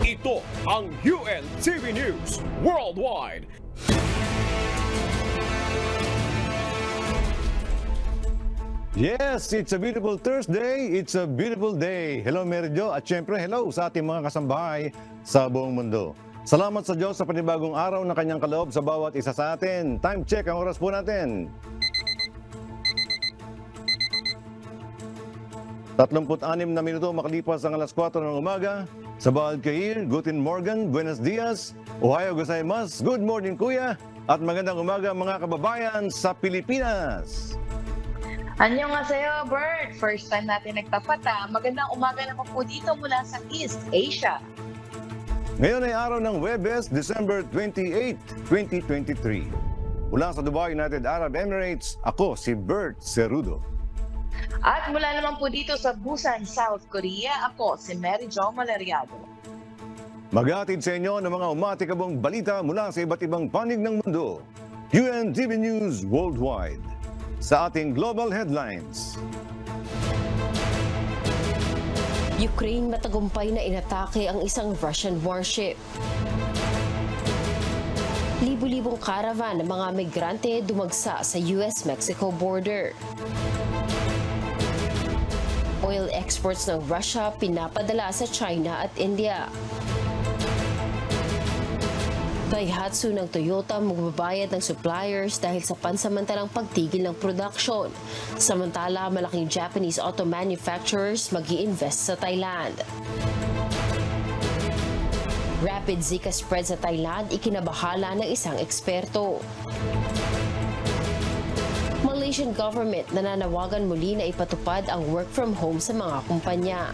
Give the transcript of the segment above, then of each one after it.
Ito ang UNTV News Worldwide. Yes, it's a beautiful Thursday. It's a beautiful day. Hello, Mary Jo. At syempre, hello sa ating mga kasambahay sa buong mundo. Salamat sa Diyos sa panibagong araw na kanyang kaloob sa bawat isa sa atin. Time check, ang oras po natin. 36 na minuto makalipas ang alas 4 ng umaga. Sa Baal Kair, Guten Morgen, Buenos Dias, Ohayo gozaimasu, good morning kuya, at magandang umaga mga kababayan sa Pilipinas. Annyeonghaseyo, Bert. First time natin nagtapat Magandang umaga naman po dito mula sa East Asia. Ngayon ay araw ng Huwebes, December 28, 2023. Mula sa Dubai, United Arab Emirates, ako si Bert Cerudo. At mula naman po dito sa Busan, South Korea, ako si Mary Jo Malariado. Maghatid sa inyo ng mga umatikabong balita mula sa iba't ibang panig ng mundo. UNTV News Worldwide. Sa ating global headlines. Ukraine matagumpay na inatake ang isang Russian warship. Libu-libong caravan ng mga migrante dumagsa sa US-Mexico border. Oil exports ng Russia pinapadala sa China at India. Daihatsu ng Toyota magbabayad ng suppliers dahil sa pansamantalang pagtigil ng production. Samantala, malaking Japanese auto manufacturers mag-i-invest sa Thailand. Rapid Zika spread sa Thailand, ikinabahala ng isang eksperto. Malaysian government nananawagan muli na ipatupad ang work from home sa mga kumpanya.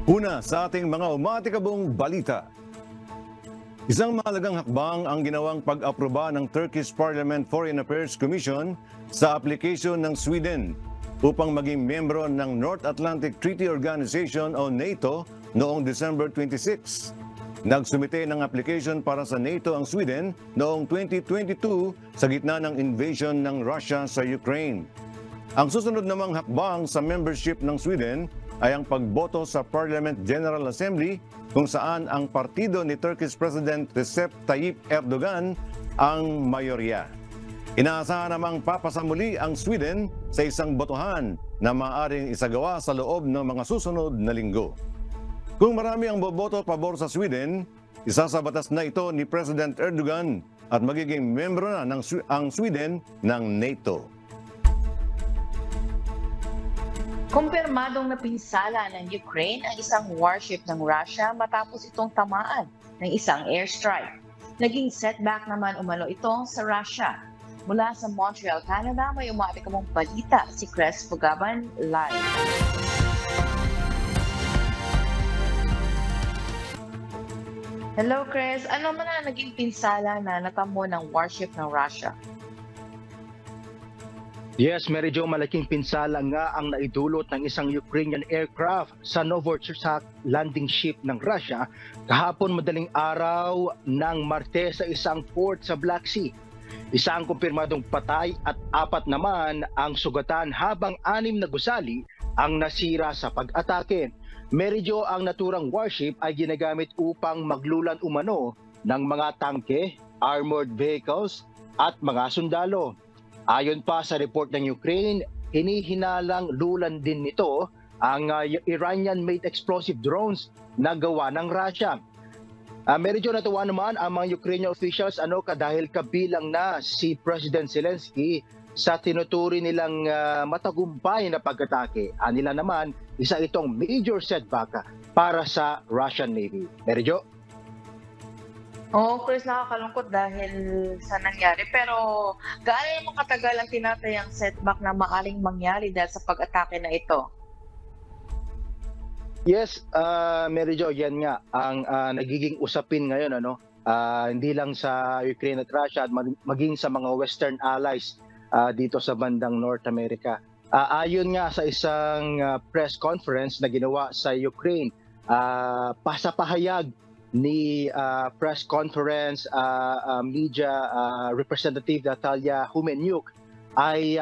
Una sa ating mga umatikabong balita. Isang mahalagang hakbang ang ginawang pag-aproba ng Turkish Parliament Foreign Affairs Commission sa application ng Sweden upang maging membro ng North Atlantic Treaty Organization o NATO noong December 26. Nagsumite ng application para sa NATO ang Sweden noong 2022 sa gitna ng invasion ng Russia sa Ukraine. Ang susunod namang hakbang sa membership ng Sweden ay ang pagboto sa Parliament General Assembly kung saan ang partido ni Turkish President Recep Tayyip Erdogan ang mayorya. Inaasahan namang papasa muli ang Sweden sa isang botohan na maaaring isagawa sa loob ng mga susunod na linggo. Kung marami ang boboto pabor sa Sweden, isasabatas na ito ni President Erdogan at magiging membro na ang Sweden ng NATO. Kumpirmadong napinsala ng Ukraine ang isang warship ng Russia matapos itong tamaan ng isang airstrike. Naging setback naman umano ito sa Russia. Mula sa Montreal, Canada, may umatikabong balita si Chris Fugaban live. Hello Chris, ano man na naging pinsala na natamo ng warship ng Russia? Yes, Mary Jo, malaking pinsala nga ang naidulot ng isang Ukrainian aircraft sa Novocherkassk landing ship ng Russia kahapon madaling araw ng Martes sa isang port sa Black Sea. Isa ang kumpirmadong patay at 4 naman ang sugatan habang 6 na gusali ang nasira sa pag-atake. Mary Jo, ang naturang warship ay ginagamit upang maglulan umano ng mga tangke, armored vehicles at mga sundalo. Ayon pa sa report ng Ukraine, hinihinalang lulan din nito ang Iranian-made explosive drones na gawa ng Russia. Medyo natuwa naman ang mga Ukrainian officials dahil kabilang na si President Zelensky sa tinuturi nilang matagumpay na pag-atake. Nila naman, isa itong major setback para sa Russian Navy. Medyo? Oo, Chris, nakakalungkot dahil sa nangyari. Pero gaano naman katagal ang tinatayang setback na maaring mangyari dahil sa pag-atake na ito? Yes, Mary Jo, yan nga ang nagiging usapin ngayon. Hindi lang sa Ukraine at Russia, at maging sa mga Western allies dito sa bandang North America. Ayon nga sa isang press conference na ginawa sa Ukraine, pasapahayag ni press conference media representative Natalia Humenyuk ay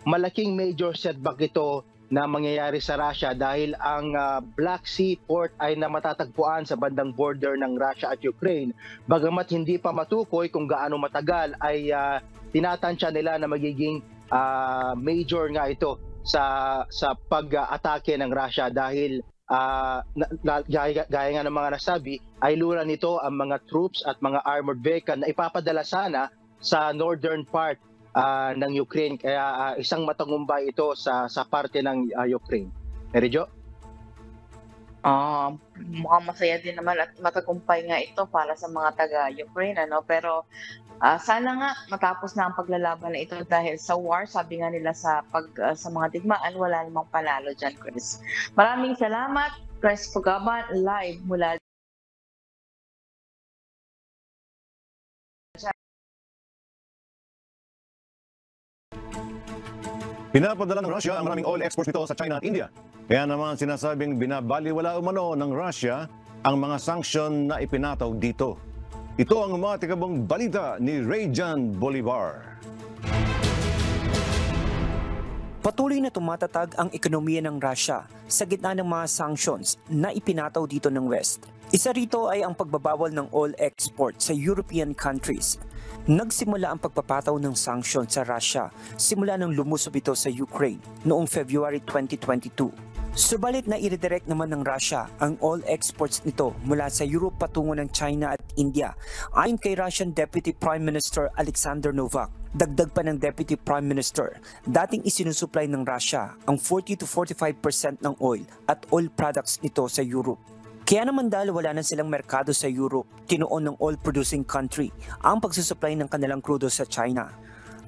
malaking major setback ito na mangyayari sa Russia dahil ang Black Sea port ay matatagpuan sa bandang border ng Russia at Ukraine. Bagamat hindi pa matukoy kung gaano matagal, ay tinatansya nila na magiging major nga ito sa pag-atake ng Russia dahil gaya nga ng mga nasabi, ay lura nito ang mga troops at mga armored vehicle na ipapadala sana sa northern part ng Ukraine, kaya isang matagumpay ito sa parte ng Ukraine. Merijo? Mukhang masaya din naman at matagumpay nga ito para sa mga taga-Ukraine, ano? Pero sana nga matapos na ang paglalaban na ito dahil sa war, sabi nga nila sa mga digmaan, wala namang panalo dyan, Chris. Maraming salamat, Chris Pugaban, live mula Pinapadala ng Russia ang maraming oil exports nito sa China at India. Kaya naman sinasabing binabaliwala umano ng Russia ang mga sanksyon na ipinataw dito. Ito ang umatikabong balita ni Rayjan Bolivar. Patuloy na tumatatag ang ekonomiya ng Russia sa gitna ng mga sanctions na ipinataw dito ng West. Isa rito ay ang pagbabawal ng oil export sa European countries. Nagsimula ang pagpapataw ng sanctions sa Russia simula nang lumusob ito sa Ukraine noong February 2022. Subalit na i-redirect naman ng Russia ang oil exports nito mula sa Europe patungo ng China at India. Ayon kay Russian Deputy Prime Minister Alexander Novak, dagdag pa ng Deputy Prime Minister, dating isinusupply ng Russia ang 40 to 45% ng oil at oil products nito sa Europe. Kaya naman dahil wala na silang merkado sa Europe, tinuon ng oil-producing country ang pagsusupply ng kanilang crudo sa China.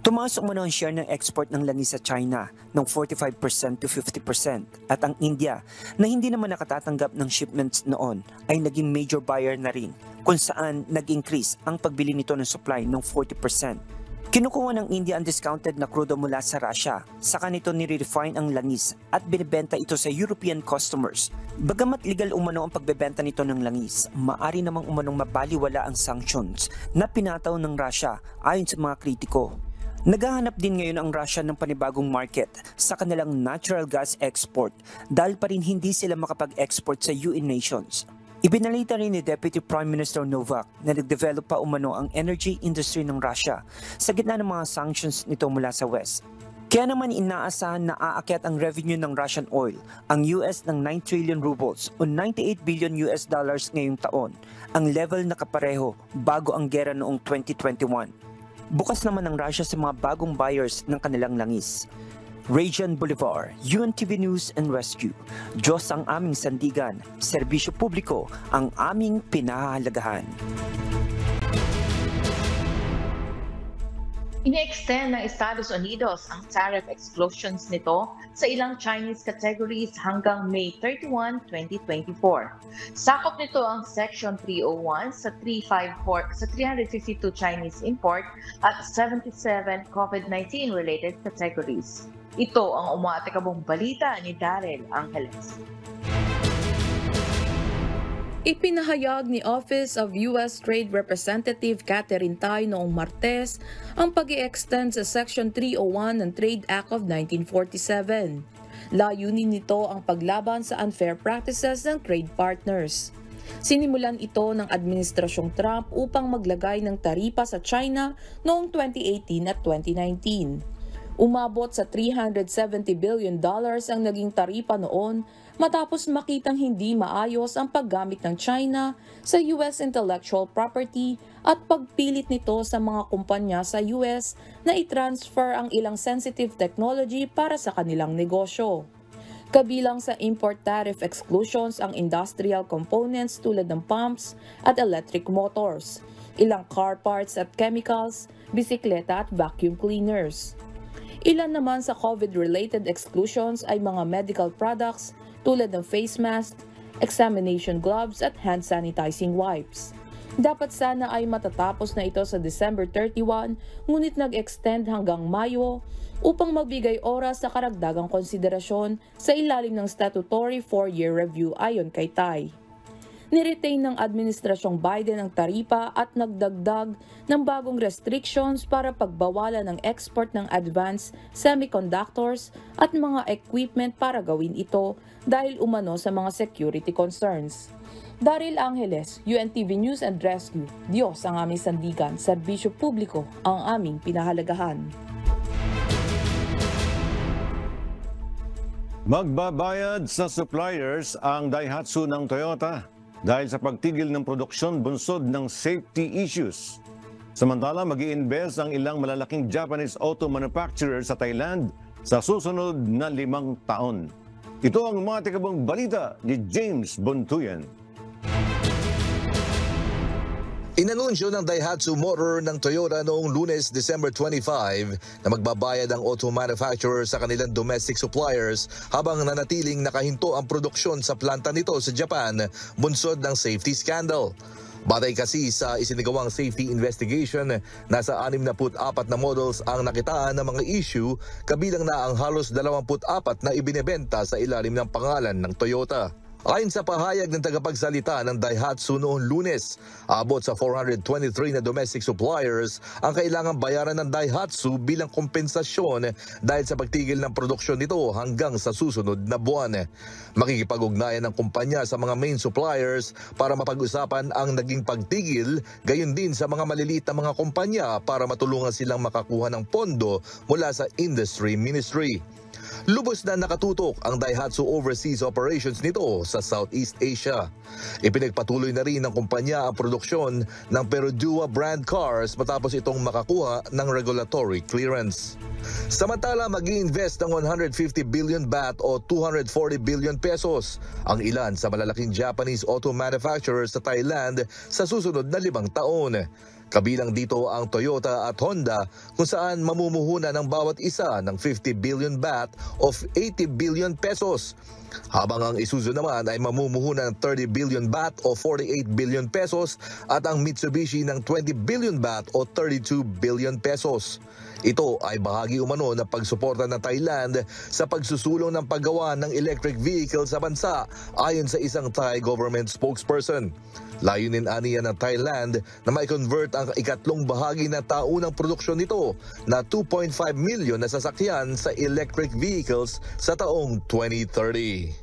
Tumaas umano ang share ng export ng langis sa China ng 45% to 50% at ang India na hindi naman nakatatanggap ng shipments noon ay naging major buyer na rin kung saan nag-increase ang pagbili nito ng supply ng 40%. Kinukuha ng India ang discounted na crudo mula sa Russia, saka nito nire-refine ang langis at binibenta ito sa European customers. Bagamat legal umano ang pagbebenta nito ng langis, maari namang umanong mabaliwala ang sanctions na pinataw ng Russia ayon sa mga kritiko. Naghahanap din ngayon ang Russia ng panibagong market sa kanilang natural gas export dahil pa rin hindi sila makapag-export sa UN nations. Ibinalita rin ni Deputy Prime Minister Novak na nag-develop pa umano ang energy industry ng Russia sa gitna ng mga sanctions nito mula sa West. Kaya naman inaasahan na aakyat ang revenue ng Russian oil, ang US ng 9 trillion rubles o 98 billion US dollars ngayong taon, ang level na kapareho bago ang gera noong 2021. Bukas naman ang Russia sa mga bagong buyers ng kanilang langis. Rayjan Bolivar, UNTV News and Rescue. Diyos ang aming sandigan, serbisyo publiko ang aming pinahahalagahan. Ini-extend ng Estados Unidos ang tariff exclusions nito sa ilang Chinese categories hanggang May 31, 2024. Sakop nito ang Section 301 sa 352 Chinese import at 77 COVID-19 related categories. Ito ang umatikabong balita ni Daryl Angeles. Ipinahayag ni Office of U.S. Trade Representative Catherine Tai noong Martes ang pag-i-extend sa Section 301 ng Trade Act of 1947. Layunin nito ang paglaban sa unfair practices ng trade partners. Sinimulan ito ng Administrasyong Trump upang maglagay ng taripa sa China noong 2018 at 2019. Umabot sa $370 billion ang naging taripa noon matapos makitang hindi maayos ang paggamit ng China sa US intellectual property at pagpilit nito sa mga kumpanya sa US na i-transfer ang ilang sensitive technology para sa kanilang negosyo. Kabilang sa import tariff exclusions ang industrial components tulad ng pumps at electric motors, ilang car parts at chemicals, bisikleta at vacuum cleaners. Ilan naman sa COVID-related exclusions ay mga medical products tulad ng face mask, examination gloves at hand sanitizing wipes. Dapat sana ay matatapos na ito sa December 31, ngunit nag-extend hanggang Mayo upang magbigay oras sa karagdagang konsiderasyon sa ilalim ng statutory 4-year review ayon kay Tai. niretain ng Administrasyong Biden ang taripa at nagdagdag ng bagong restrictions para pagbawalan ng export ng advanced semiconductors at mga equipment para gawin ito dahil umano sa mga security concerns. Daryl Angeles, UNTV News and Rescue. Diyos ang aming sandigan, serbisyo publiko ang aming pinahalagahan. Magbabayad sa suppliers ang Daihatsu ng Toyota dahil sa pagtigil ng produksyon bunsod ng safety issues. Samantala, mag-i-invest ang ilang malalaking Japanese auto manufacturer sa Thailand sa susunod na 5 taon. Ito ang mga tikabang balita ni James Bontuyan. Inanunsyo ng Daihatsu Motor ng Toyota noong Lunes, December 25 na magbabayad ang auto manufacturer sa kanilang domestic suppliers habang nanatiling nakahinto ang produksyon sa planta nito sa Japan bunsod ng safety scandal. Batay kasi sa isinagawang safety investigation, nasa 64 na models ang nakitaan ng mga issue, kabilang na ang halos 24 na ibinebenta sa ilalim ng pangalan ng Toyota. Ayon sa pahayag ng tagapagsalita ng Daihatsu noong Lunes, abot sa 423 na domestic suppliers ang kailangang bayaran ng Daihatsu bilang kompensasyon dahil sa pagtigil ng produksyon nito hanggang sa susunod na buwan. Makikipag-ugnayan ng kumpanya sa mga main suppliers para mapag-usapan ang naging pagtigil, gayon din sa mga maliliit na mga kumpanya para matulungan silang makakuha ng pondo mula sa Industry Ministry. Lubos na nakatutok ang Daihatsu overseas operations nito sa Southeast Asia. Ipinagpatuloy na rin ng kumpanya ang produksyon ng Perodua brand cars matapos itong makakuha ng regulatory clearance. Samantala, mag-i-invest ng 150 billion baht o 240 billion pesos ang ilan sa malalaking Japanese auto manufacturers sa Thailand sa susunod na 5 taon. Kabilang dito ang Toyota at Honda kung saan mamumuhunan ng bawat isa ng 50 billion baht of 80 billion pesos. Habang ang Isuzu naman ay mamumuhunan ng 30 billion baht o 48 billion pesos at ang Mitsubishi ng 20 billion baht o 32 billion pesos. Ito ay bahagi umano ng pagsuporta ng Thailand sa pagsusulong ng paggawa ng electric vehicle sa bansa ayon sa isang Thai government spokesperson. Layunin aniya ng Thailand na mai-convert ang ikatlong bahagi na taunang produksyon nito na 2.5 milyon na sasakyan sa electric vehicles sa taong 2030.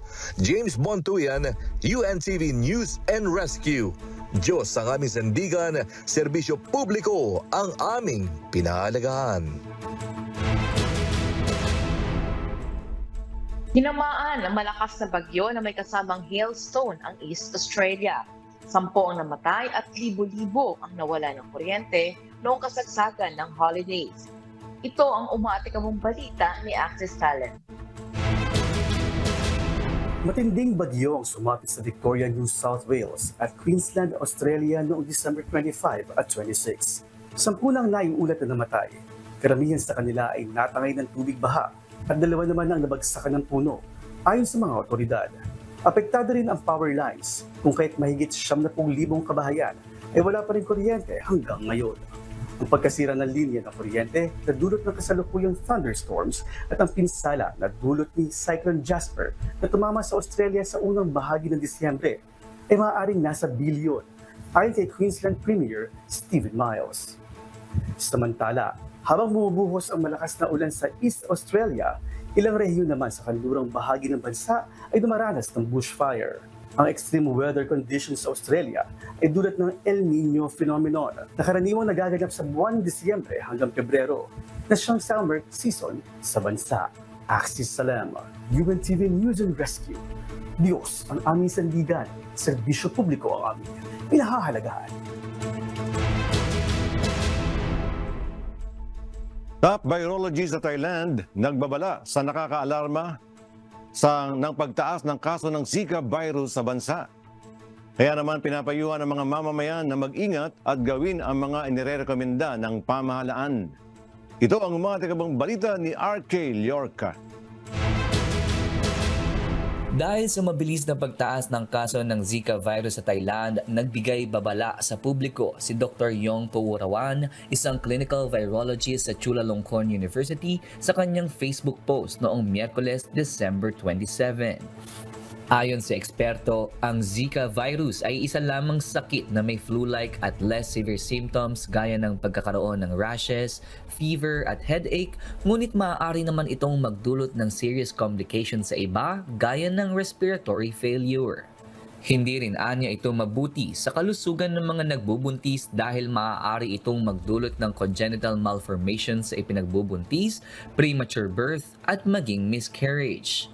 James Bontuyan, UNTV News and Rescue. Diyos ang aming sandigan, serbisyo publiko ang aming pinahalagahan. Tinamaan ng malakas na bagyo na may kasamang hailstone ang East Australia. 10 ang namatay at libo-libo ang nawala ng kuryente noong kasagsagan ng holidays. Ito ang umaatikabong balita ni Access Talent. Matinding bagyo ang sumapit sa Victoria, New South Wales at Queensland, Australia noong December 25 at 26. 10 lang naiulat na namatay. Karamihan sa kanila ay natangay ng tubig baha at 2 naman ang nabagsakan ng puno, ayon sa mga otoridad. Apektado rin ang power lines kung kahit mahigit 70,000 kabahayan ay wala pa rin kuryente hanggang ngayon. Ang pagkasira ng linya ng kuryente na dulot ng kasalukuyang thunderstorms at ang pinsala na dulot ni Cyclone Jasper na tumama sa Australia sa unang bahagi ng Disyembre ay maaaring nasa bilyon, ayon kay Queensland Premier Stephen Miles. Samantala, habang bumubuhos ang malakas na ulan sa East Australia, ilang rehiyon naman sa kanlurang bahagi ng bansa ay dumaranas ng bushfire. Ang extreme weather conditions sa Australia ay dulot ng El Niño phenomenon na karaniwang nagaganap sa buwan Disyembre hanggang Pebrero na siyang summer season sa bansa. Axis Salam, UNTV News and Rescue. Diyos ang aming sandigan, serbisyo publiko ang aming pinahahalagahan. Top virology sa Thailand nagbabala sa nakakaalarma ng pagtaas ng kaso ng Zika virus sa bansa. Kaya naman pinapayuhan ng mga mamamayan na mag-ingat at gawin ang mga inirekomenda ng pamahalaan. Ito ang umatikabang balita ni RK Liorca. Dahil sa mabilis na pagtaas ng kaso ng Zika virus sa Thailand, nagbigay babala sa publiko si Dr. Yong Powurawan, isang clinical virologist sa Chulalongkorn University, sa kanyang Facebook post noong Miyerkules, December 27. Ayon sa eksperto, ang Zika virus ay isa lamang sakit na may flu-like at less severe symptoms gaya ng pagkakaroon ng rashes, fever at headache, ngunit maaari naman itong magdulot ng serious complications sa iba gaya ng respiratory failure. Hindi rin anya ito mabuti sa kalusugan ng mga nagbubuntis dahil maaari itong magdulot ng congenital malformations sa ipinagbubuntis, premature birth at maging miscarriage.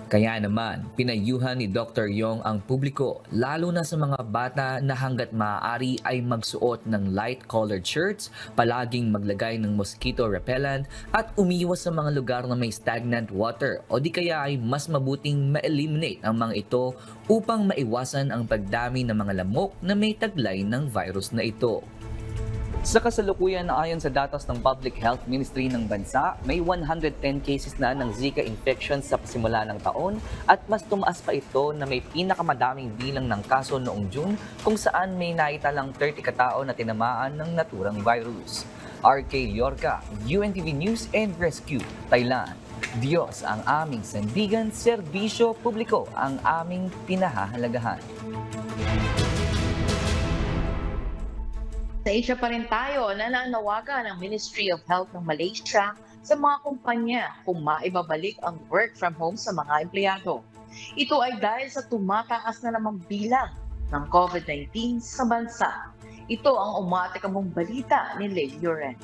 Kaya naman, pinayuhan ni Dr. Yong ang publiko, lalo na sa mga bata na hanggat maaari ay magsuot ng light-colored shirts, palaging maglagay ng mosquito repellent at umiwas sa mga lugar na may stagnant water o di kaya ay mas mabuting ma-eliminate ang mga ito upang maiwasan ang pagdami ng mga lamok na may taglay ng virus na ito. Sa kasalukuyan, ayon sa datos ng Public Health Ministry ng bansa, may 110 cases na ng Zika infection sa pasimula ng taon at mas tumaas pa ito na may pinakamadaming bilang ng kaso noong June kung saan may naitalang 30 katao na tinamaan ng naturang virus. RK Liorca, UNTV News and Rescue, Thailand. Diyos ang aming sandigan, serbisyo publiko ang aming pinahahalagahan. Sa Asia pa rin tayo, nananawagan ng Ministry of Health ng Malaysia sa mga kumpanya kung maibabalik ang work from home sa mga empleyado. Ito ay dahil sa tumataas na namang bilang ng COVID-19 sa bansa. Ito ang umatikabong balita ni Leigh Lloren.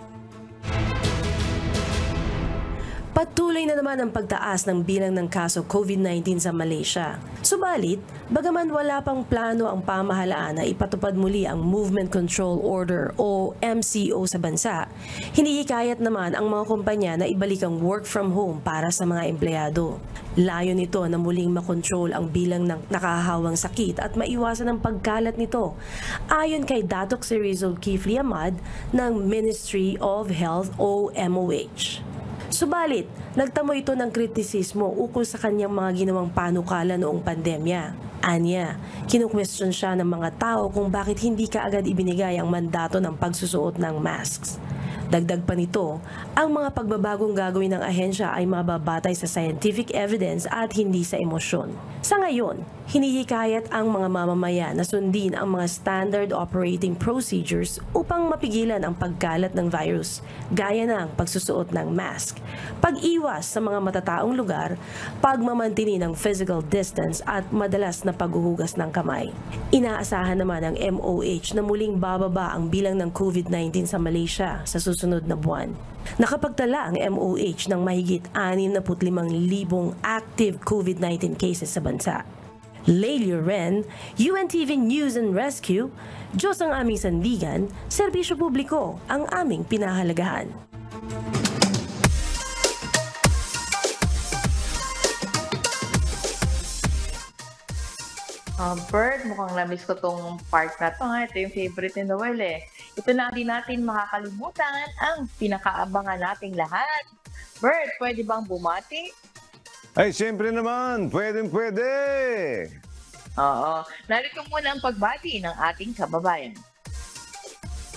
Patuloy na naman ang pagtaas ng bilang ng kaso COVID-19 sa Malaysia. Subalit, bagaman wala pang plano ang pamahalaan na ipatupad muli ang Movement Control Order o MCO sa bansa, hinihikayat naman ang mga kumpanya na ibalik ang work from home para sa mga empleyado. Layo nito na muling makontrol ang bilang ng nakahawang sakit at maiwasan ang pagkalat nito, ayon kay Datuk Seri Zulkifli Ahmad ng Ministry of Health o MOH. Subalit, nagtamo ito ng kritisismo ukol sa kanyang mga ginawang panukala noong pandemya. Anya, kinukwestiyon siya ng mga tao kung bakit hindi kaagad ibinigay ang mandato ng pagsusuot ng masks. Dagdag pa nito, ang mga pagbabagong gagawin ng ahensya ay mababatay sa scientific evidence at hindi sa emosyon. Sa ngayon, hinihikayat ang mga mamamayan na sundin ang mga standard operating procedures upang mapigilan ang pagkalat ng virus, gaya ng pagsusuot ng mask, pag-iwas sa mga matataong lugar, pagmamantini ng physical distance at madalas na paghuhugas ng kamay. Inaasahan naman ng MOH na muling bababa ang bilang ng COVID-19 sa Malaysia sa susunod na buwan. Nakapagtala ang MOH ng mahigit 65,000 active COVID-19 cases sa bansa. Leigh Lloren, UNTV News and Rescue, Diyos ang aming sandigan, serbisyo publiko ang aming pinahalagahan. Bert, mukhang namiss ko tong part na to. Ito yung favorite ni Noel eh. Ito na din natin makakalimutan ang pinakaabangan nating lahat. Bert, pwede bang bumati? Ay, siyempre naman, pwede. Oo. Narito muna ang pagbati ng ating kababayan.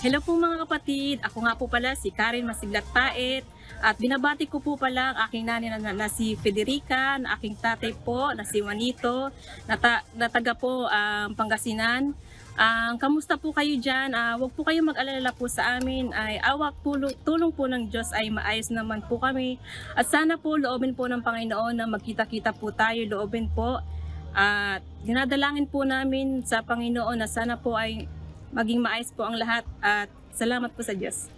Hello po mga kapatid. Ako nga po pala si Karen Masiglat Paet. At binabati ko po pala ang aking nanay na si Federica, ang aking tatay po na si Juanito, na taga po Pangasinan. Kamusta po kayo dyan? Huwag po kayong mag-alala po sa amin. Tulong po ng Diyos ay maayos naman po kami. At sana po loobin po ng Panginoon na magkita-kita po tayo, loobin po. At dinadalangin po namin sa Panginoon na sana po ay maging maayos po ang lahat. At salamat po sa Diyos.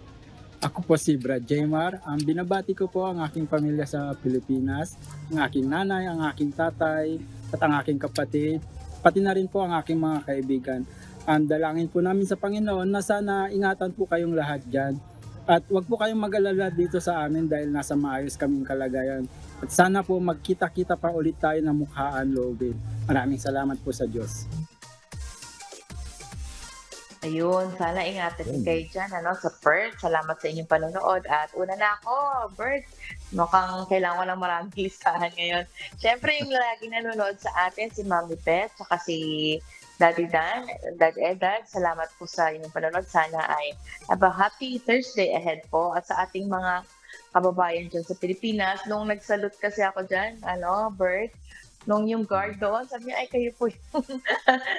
Ako po si Brad Jaymar. Binabati ko po ang aking pamilya sa Pilipinas, ang aking nanay, ang aking tatay, at ang aking kapatid, pati na rin po ang aking mga kaibigan. Dalangin po namin sa Panginoon na sana ingatan po kayong lahat dyan. At wag po kayong mag-alala dito sa amin dahil nasa maayos kaming kalagayan. At sana po magkita-kita pa ulit tayo ng mukhaan loobin. Maraming salamat po sa Diyos. Ayun, sana ingatan kayo dyan sa Perth. Salamat sa inyong panonood. At una na ako, Bert. Mukhang kailangan ko lang maraming listahan ngayon. Siyempre, yung lagi nanonood sa atin, si Mami Pet, saka si Daddy Dan, Dad Edad. Salamat po sa inyong panonood. Sana ay have a happy Thursday ahead po. At sa ating mga kababayan dyan sa Pilipinas, nung nagsalute kasi ako dyan, Bert, nung yung guard doon, sabi niya, ay kayo po yung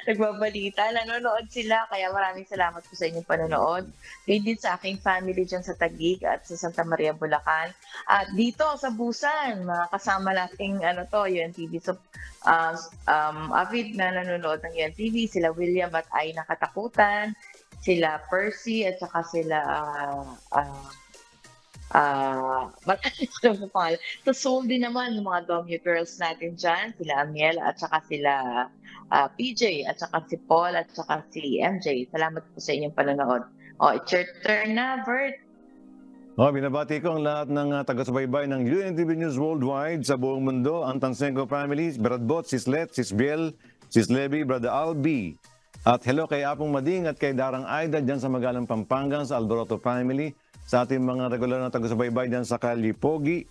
nagbabalita. Nanonood sila, kaya maraming salamat po sa inyong panonood. Ganyan din sa aking family dyan sa Taguig at sa Santa Maria, Bulacan. At dito sa Busan, mga kasama nating UNTV. So, avid na nanonood ng UNTV, sila William at Ay Nakatakutan, sila Percy at saka sila sa Seoul din naman yung mga Domyo girls natin dyan, sila Amiel at saka sila PJ at saka si Paul at saka si MJ. Salamat po sa inyong panonood. It's your turn na, Bert. Binabati ko ang lahat ng taga-subaybay ng UNTV News Worldwide sa buong mundo, ang Tansenko family, Brad Bot, Sis Let, Sis Biel, Sis Levy, Brother Albi. At hello kay Apong Mading at kay Darang Aida dyan sa Magalang Pampanga, sa Alboroto family, sa ating mga regular na taga-subaybay dyan sa Kalipogi.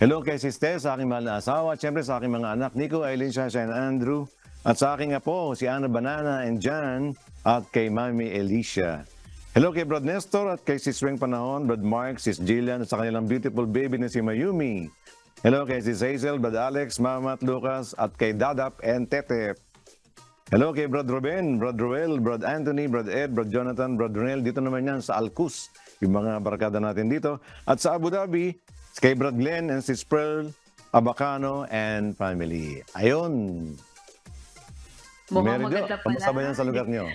Hello kay Sis Tess, sa aking mahal na asawa, at syempre sa aking mga anak, Nico, Aileen, Shasha, and Andrew, at sa aking apo, si Ana Banana and Jan, at kay Mami Alicia. Hello kay Brad Nestor at kay Sis Weng Panahon, Brad Mark, Sis Jillian at sa kanilang beautiful baby na si Mayumi. Hello kay Sis Hazel, Brad Alex, Mama at Lucas at kay Dadap and Tete. Hello kay Brad Ruben, Brad Roel, Brad Anthony, Brad Ed, Brad Jonathan, Brad Ronel. Dito naman yan sa Alcus, yung mga barakada natin dito. At sa Abu Dhabi, kay Brad Glenn and Sis Pearl, Abacano and family. Ayun. Mukhang maganda pala. Kamusta ba yan sa lugar niyo?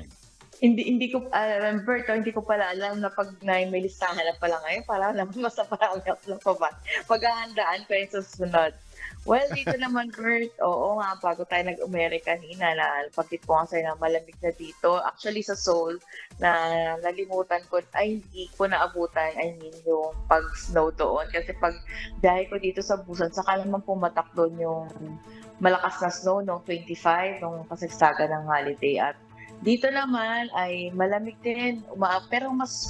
Hindi ko Bert, hindi ko pala alam na pag may listahan na pala ngayon, parang naman mas naparami ako pa ba. Paghahandaan ko yung susunod. Well, dito naman, Bert, oo nga, bago tayo nag-umere kanina, napagkit ko nga sa'yo na malamig na dito. Actually, sa Seoul, na nalimutan ko, ay hindi ko naabutan, yung pag-snow doon. Kasi pag dahil ko dito sa Busan, saka naman pumatak doon yung malakas na snow noong 25, nung kasagsaga ng holiday. At dito naman ay malamig din, pero mas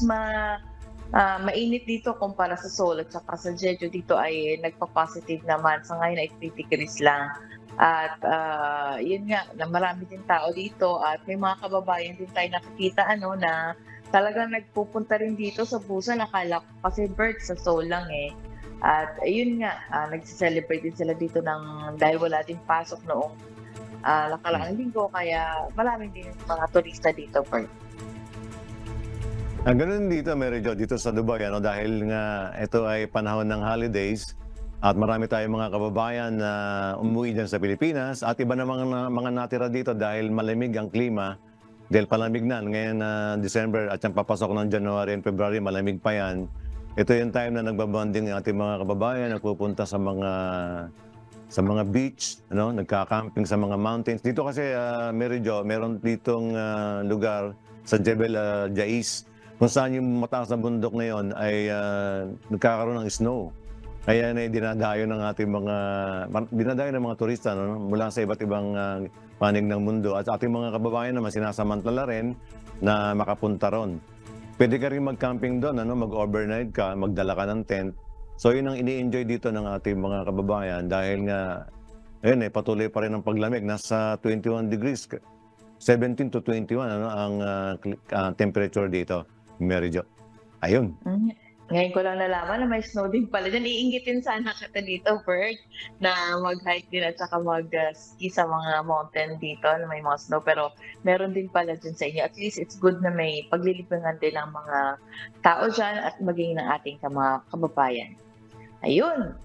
mainit dito kumpara sa Seoul at saka sa Jeju. Dito ay nagpa-positive naman. Sa ngayon ay 3 degrees lang. At yun nga, na marami din tao dito at may mga kababayan din tayo nakikita na talagang nagpupunta rin dito sa Busan. Nakala ko kasi Bert sa Seoul lang eh. At yun nga, nagsi-celebrate din sila dito dahil wala din pasok noong nakalaang linggo. Kaya maraming din mga turista dito, Bert. Ganun dito, Mary Jo, dito sa Dubai, dahil nga ito ay panahon ng holidays at marami tayong mga kababayan na umuwi dyan sa Pilipinas at iba namang mga natira dito dahil malamig ang klima, dahil palamig na. Ngayon na December at yung papasok ng January and February, malamig pa yan. Ito yung time na nagbabonding ang ating mga kababayan, nagpupunta sa mga beach, nagka-camping sa mga mountains. Dito kasi, Mary Jo, meron ditong lugar sa Jebel Jais, kung saan yung mataas na bundok na yon ay nagkakaroon ng snow. Kaya dinadayo ng ating dinadayo ng mga turista mula sa iba't ibang panig ng mundo. At ating mga kababayan naman sinasamantala rin na makapunta ron. Pwede ka rin mag-camping doon, mag-overnight ka, magdala ka ng tent. So yun ang ini-enjoy dito ng ating mga kababayan dahil nga patuloy pa rin ang paglamig. Nasa 21 degrees, 17 to 21 ang temperature dito. Mary Jo. Ayun. Ngayon ko lang nalaman na may snow din pala dyan. Iingitin sana kita dito, Bert, na mag-hike din at saka mag-ski sa mga mountain dito na may mga snow. Pero meron din pala dyan sa inyo. At least it's good na may paglilibangan din ng mga tao dyan at maging ng ating mga kababayan. Ayun.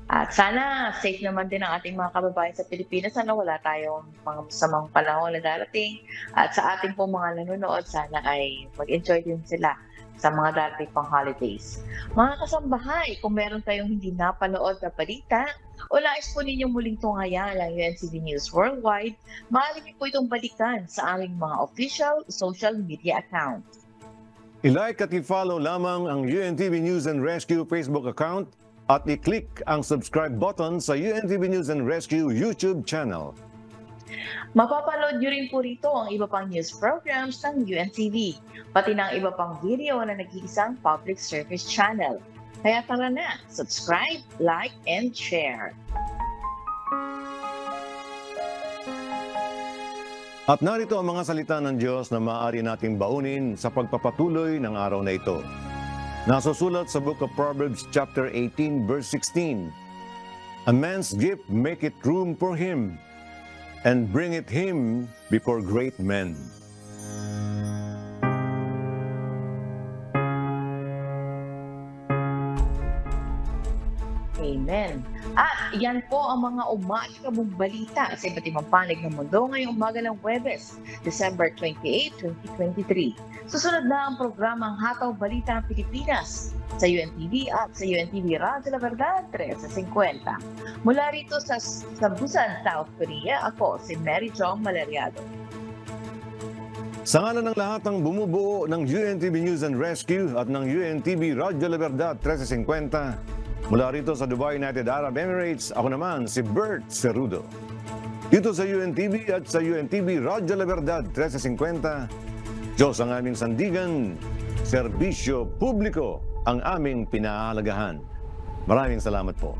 At sana safe naman din ang ating mga kababayan sa Pilipinas. Sana wala tayong mga masamang panahon na darating. At sa ating pong mga nanonood, sana ay mag-enjoy din sila sa mga darating pang holidays. Mga kasambahay, kung meron tayong hindi napanood na balita o nais po ninyong muling tunghayan ang UNTV News Worldwide, maaari niyo po itong balikan sa aming mga official social media accounts. I-like at i-follow lamang ang UNTV News and Rescue Facebook account at i-click ang subscribe button sa UNTV News and Rescue YouTube channel. Mapapanood nyo rin po rito ang iba pang news programs ng UNTV, pati ng iba pang video na nag-iisang public service channel. Kaya tara na, subscribe, like, and share. At narito ang mga salita ng Diyos na maaari nating baunin sa pagpapatuloy ng araw na ito. Nasusulat sa Book of Proverbs chapter 18 verse 16. A man's gift make it room for him, and bring it him before great men. Amen. At yan po ang mga umatikabong balita sa iba't ibang panig ng mundo ngayong umaga ng Huwebes, December 28, 2023. Susunod na ang programang Hataw Balita ng Pilipinas sa UNTV at sa UNTV Radyo La Verdad 13:50. Mula rito sa Busan, South Korea, ako si Mary Jo Maleriado. Sa ngalan ng lahat ng bumubuo ng UNTV News and Rescue at ng UNTV Radyo La Verdad 13:50, mula rito sa Dubai, United Arab Emirates, ako naman si Bert Cerudo. Dito sa UNTV at sa UNTV Radyo La Verdad 13:50, Diyos ang aming sandigan, serbisyo publiko ang aming pinahahalagahan. Maraming salamat po.